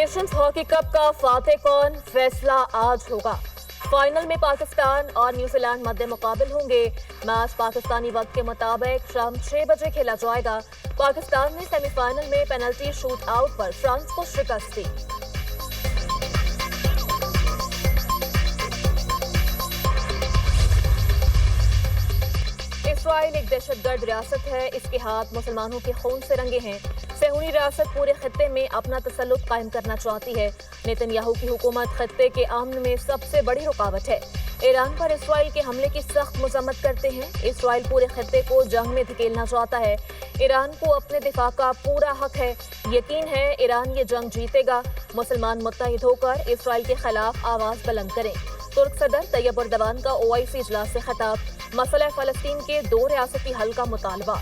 Nations hockey cup का फातेह कौन, फैसला आज होगा। फाइनल में पाकिस्तान और न्यूजीलैंड मध्य मुकाबिल होंगे। मैच पाकिस्तानी वक्त के मुताबिक शाम 6 बजे खेला जाएगा। पाकिस्तान ने सेमीफाइनल में पेनल्टी शूट आउट पर फ्रांस को शिकस्त दी। इसराइल एक दहशतगर्द रियासत है। इसके हाथ मुसलमानों के खून से रंगे हैं। सहूनी रियासत पूरे खत्ते में अपना तसल्लुत कायम करना चाहती है। नेतन्याहू की हुकूमत खत्ते के अमन में सबसे बड़ी रुकावट है। ईरान पर इसराइल के हमले की सख्त मजम्मत करते हैं। इसराइल पूरे खत्ते को जंग में धकेलना चाहता है। ईरान को अपने दिफा का पूरा हक है। यकीन है ईरान ये जंग जीतेगा। मुसलमान मुत्तहिद होकर इसराइल के खिलाफ आवाज बुलंद करें। तुर्क सदर तैयब एर्दोगान का OIC इजलास से खिताब। मसला फ़लस्तीन के 2 रियासती हल का मुतालबा।